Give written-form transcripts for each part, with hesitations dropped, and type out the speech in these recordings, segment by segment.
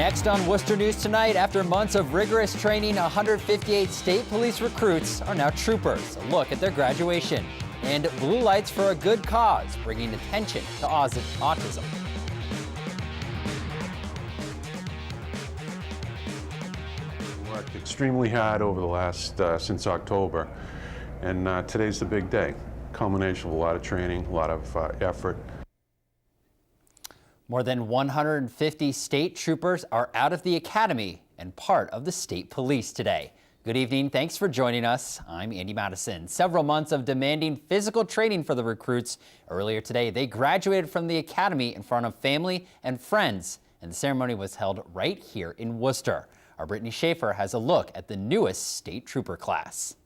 Next on Worcester News Tonight, after months of rigorous training, 158 state police recruits are now troopers. A look at their graduation. And blue lights for a good cause, bringing attention to autism. Worked extremely hard over the last, since October, and today's the big day. Culmination of a lot of training, a lot of effort. More than 150 state troopers are out of the academy and part of the state police today. Good evening. Thanks for joining us. I'm Andy Madison. Several months of demanding physical training for the recruits. Earlier today, they graduated from the academy in front of family and friends, and the ceremony was held right here in Worcester. Our Brittany Schaefer has a look at the newest state trooper class.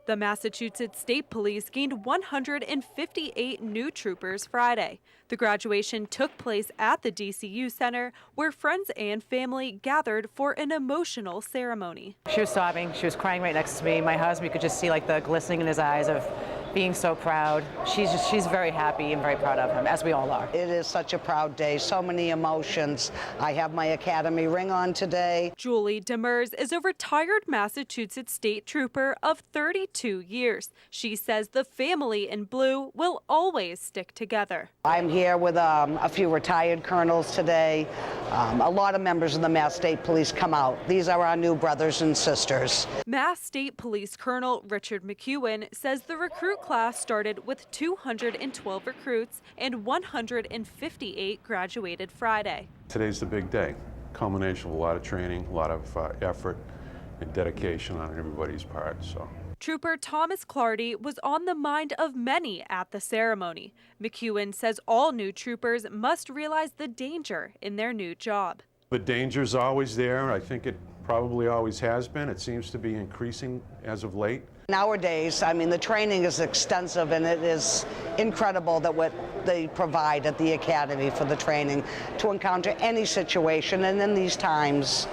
The Massachusetts State Police gained 158 new troopers Friday. The graduation took place at the DCU Center, where friends and family gathered for an emotional ceremony. She was sobbing. She was crying right next to me. My husband, you could just see like the glistening in his eyes of being so proud. She's very happy and very proud of him, as we all are. It is such a proud day, so many emotions. I have my academy ring on today. Julie Demers is a retired Massachusetts state trooper of 32 years. She says the family in blue will always stick together. I'm here with a few retired colonels today. A lot of members of the Mass State Police come out. These are our new brothers and sisters. Mass State Police Colonel Richard McEwen says the recruit class started with 212 recruits and 158 graduated Friday. Today's the big day. Culmination of a lot of training, a lot of effort and dedication on everybody's part. So. Trooper Thomas Clardy was on the mind of many at the ceremony. McEwen says all new troopers must realize the danger in their new job. The danger's always there. I think it probably always has been. It seems to be increasing as of late. Nowadays, I mean, the training is extensive, and it is incredible that what they provide at the academy for the training to encounter any situation. And in these times,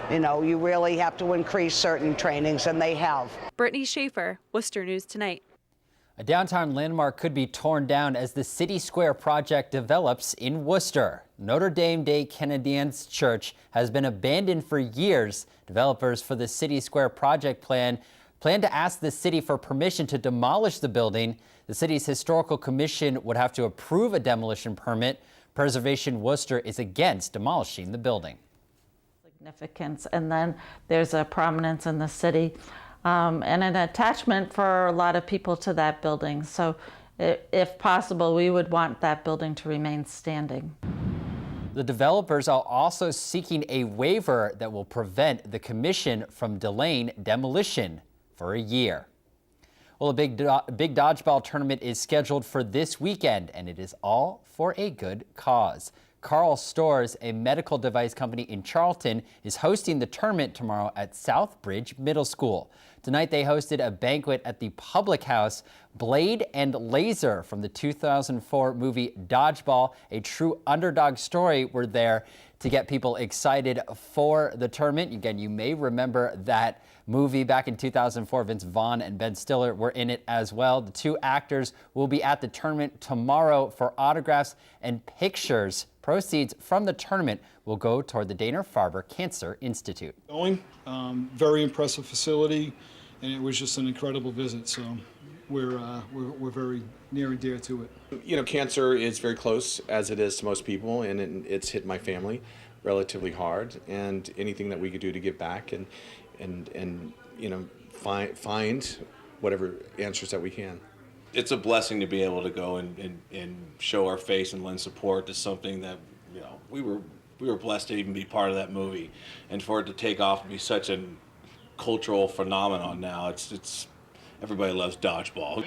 you know, you really have to increase certain trainings, and they have. Brittany Schaefer, Worcester News Tonight. A downtown landmark could be torn down as the City Square project develops in Worcester. Notre Dame des Canadiens Church has been abandoned for years. Developers for the City Square project plan to ask the city for permission to demolish the building. The city's historical commission would have to approve a demolition permit. Preservation Worcester is against demolishing the building. Significance, and then there's a prominence in the city and an attachment for a lot of people to that building. So if possible, we would want that building to remain standing. The developers are also seeking a waiver that will prevent the commission from delaying demolition for a year. Well, a big dodgeball tournament is scheduled for this weekend, and it is all for a good cause. Carl Stores, a medical device company in Charlton, is hosting the tournament tomorrow at Southbridge Middle School. Tonight they hosted a banquet at the Public House. Blade and Laser from the 2004 movie Dodgeball, a true underdog story, were there to get people excited for the tournament. Again, you may remember that movie back in 2004. Vince Vaughn and Ben Stiller were in it as well. The two actors will be at the tournament tomorrow for autographs and pictures. Proceeds from the tournament will go toward the Dana-Farber Cancer Institute. Very impressive facility, and it was just an incredible visit. So we're very near and dear to it. You know, cancer is very close, as it is to most people, and it's hit my family relatively hard. And anything that we could do to give back and you know, find whatever answers that we can. It's a blessing to be able to go and show our face and lend support to something that, you know, we were blessed to even be part of that movie, and for it to take off and be such a cultural phenomenon now. It's everybody loves dodgeball.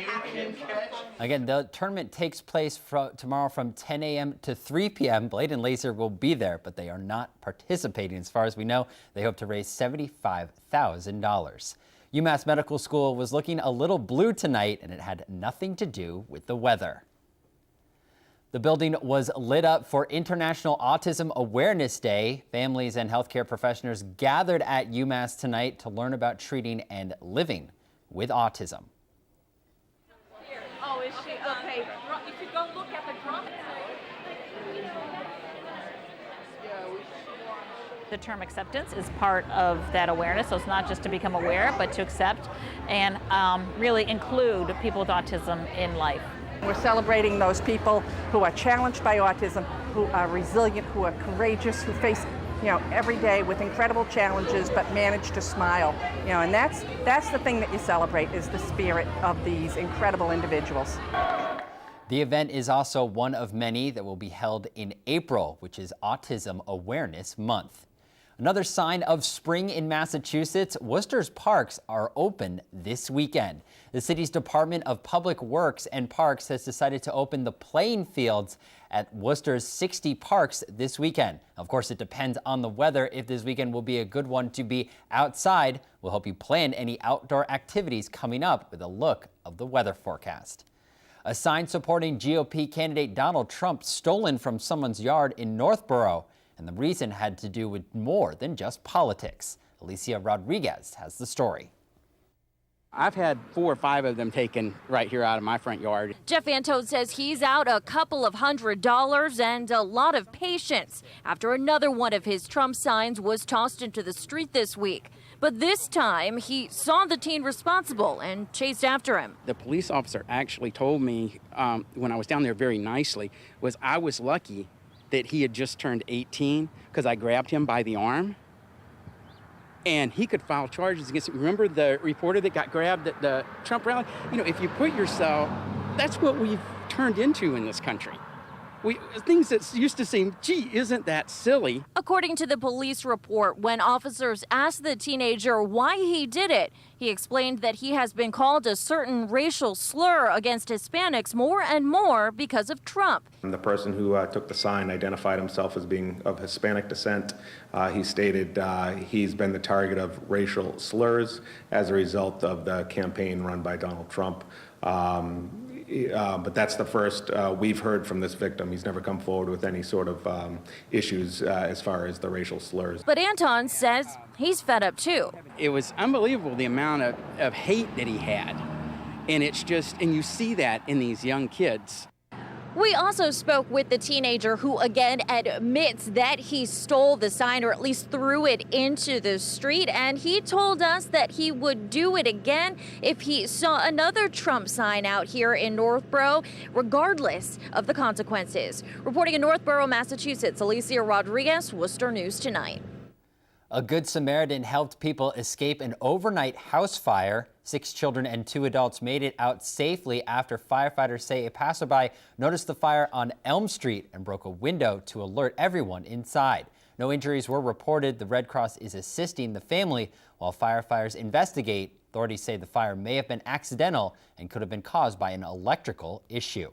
Again, the tournament takes place tomorrow from 10 a.m. to 3 p.m. Blade and Laser will be there, but they are not participating. As far as we know, they hope to raise $75,000. UMass Medical School was looking a little blue tonight, and it had nothing to do with the weather. The building was lit up for International Autism Awareness Day. Families and healthcare professionals gathered at UMass tonight to learn about treating and living with autism. Oh, is she? Okay. You should go look at the drop. the term acceptance is part of that awareness. So it's not just to become aware, but to accept and really include people with autism in life. We're celebrating those people who are challenged by autism, who are resilient, who are courageous, who face, every day with incredible challenges, but manage to smile. And that's the thing that you celebrate, is the spirit of these incredible individuals. The event is also one of many that will be held in April, which is Autism Awareness Month. Another sign of spring in Massachusetts, Worcester's parks are open this weekend. The city's Department of Public Works and Parks has decided to open the playing fields at Worcester's 60 parks this weekend. Of course, it depends on the weather if this weekend will be a good one to be outside. We'll help you plan any outdoor activities coming up with a look of the weather forecast. A sign supporting GOP candidate Donald Trump stolen from someone's yard in Northboro. And the reason had to do with more than just politics. Alicia Rodriguez has the story. I've had 4 or 5 of them taken right here out of my front yard. Jeff Antone says he's out a couple of $100 and a lot of patience after another one of his Trump signs was tossed into the street this week. But this time he saw the teen responsible and chased after him. The police officer actually told me when I was down there very nicely was I was lucky that he had just turned 18 because I grabbed him by the arm and he could file charges against him. Remember the reporter that got grabbed at the Trump rally? If you put yourself, that's what we've turned into in this country. Things that used to seem, gee, isn't that silly? According to the police report, when officers asked the teenager why he did it, he explained that he has been called a certain racial slur against Hispanics more and more because of Trump. The person who took the sign identified himself as being of Hispanic descent. He stated he's been the target of racial slurs as a result of the campaign run by Donald Trump. But that's the first we've heard from this victim. He's never come forward with any sort of issues as far as the racial slurs. But Anton says he's fed up too. It was unbelievable the amount of hate that he had. And it's just, and you see that in these young kids. We also spoke with the teenager who again admits that he stole the sign or at least threw it into the street. And he told us that he would do it again if he saw another Trump sign out here in Northboro, regardless of the consequences. Reporting in Northboro, Massachusetts, Alicia Rodriguez, Worcester News Tonight. A Good Samaritan helped people escape an overnight house fire. 6 children and 2 adults made it out safely after firefighters say a passerby noticed the fire on Elm Street and broke a window to alert everyone inside. No injuries were reported. The Red Cross is assisting the family while firefighters investigate. Authorities say the fire may have been accidental and could have been caused by an electrical issue.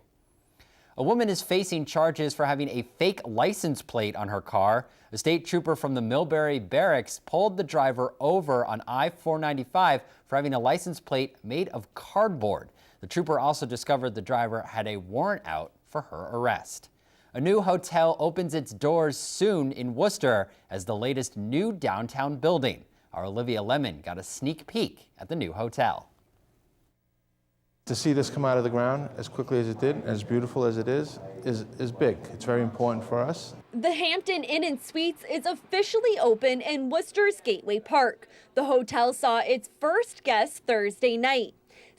A woman is facing charges for having a fake license plate on her car. A state trooper from the Millbury barracks pulled the driver over on I-495 for having a license plate made of cardboard. The trooper also discovered the driver had a warrant out for her arrest. A new hotel opens its doors soon in Worcester as the latest new downtown building. Our Olivia Lemon got a sneak peek at the new hotel. To see this come out of the ground as quickly as it did, as beautiful as it is big. It's very important for us. The Hampton Inn & Suites is officially open in Worcester's Gateway Park. The hotel saw its first guest Thursday night.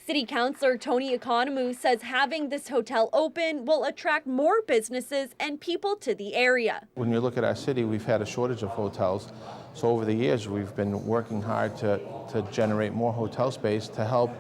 City Councilor Tony Economou says having this hotel open will attract more businesses and people to the area. When you look at our city, we've had a shortage of hotels. So over the years, we've been working hard to generate more hotel space to help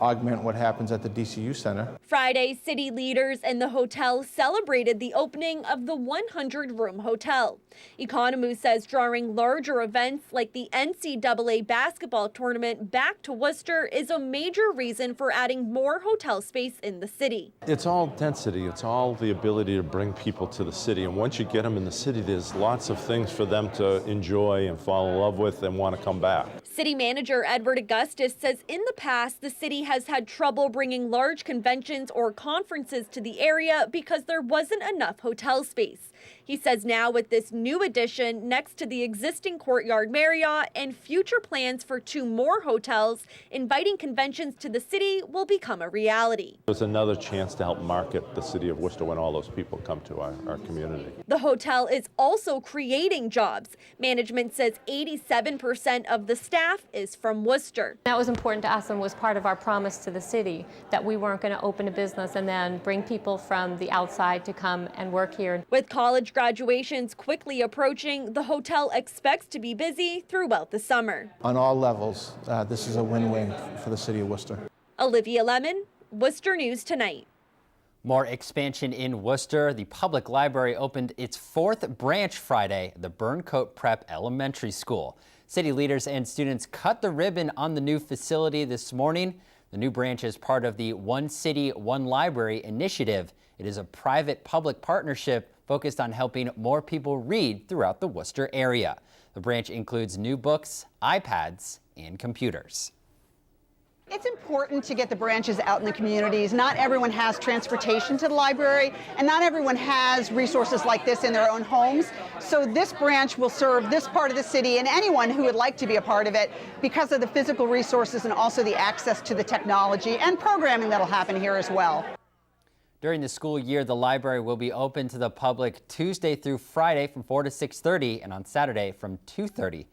augment what happens at the DCU Center. Friday, city leaders and the hotel celebrated the opening of the 100-room hotel. Economou says drawing larger events like the NCAA basketball tournament back to Worcester is a major reason for adding more hotel space in the city. It's all density. It's all the ability to bring people to the city. And once you get them in the city, there's lots of things for them to enjoy and fall in love with and want to come back. City Manager Edward Augustus says in the past, the city has had trouble bringing large conventions or conferences to the area because there wasn't enough hotel space. He says now with this new addition next to the existing Courtyard Marriott and future plans for 2 more hotels, inviting conventions to the city will become a reality. There's another chance to help market the city of Worcester when all those people come to our community. The hotel is also creating jobs. Management says 87% of the staff is from Worcester. That was important to us and was part of our promise to the city that we weren't going to open a business and then bring people from the outside to come and work here. With college graduations quickly approaching, the hotel expects to be busy throughout the summer. On all levels, this is a win-win for the city of Worcester. Olivia Lemon, Worcester News Tonight. More expansion in Worcester. The public library opened its 4th branch Friday at the Burncoat Prep Elementary School. City leaders and students cut the ribbon on the new facility this morning. The new branch is part of the One City, One Library initiative. It is a private-public partnership focused on helping more people read throughout the Worcester area. The branch includes new books, iPads, and computers. It's important to get the branches out in the communities. Not everyone has transportation to the library, and not everyone has resources like this in their own homes. So this branch will serve this part of the city and anyone who would like to be a part of it because of the physical resources and also the access to the technology and programming that'll happen here as well. During the school year, the library will be open to the public Tuesday through Friday from 4 to 6:30 and on Saturday from 2:30.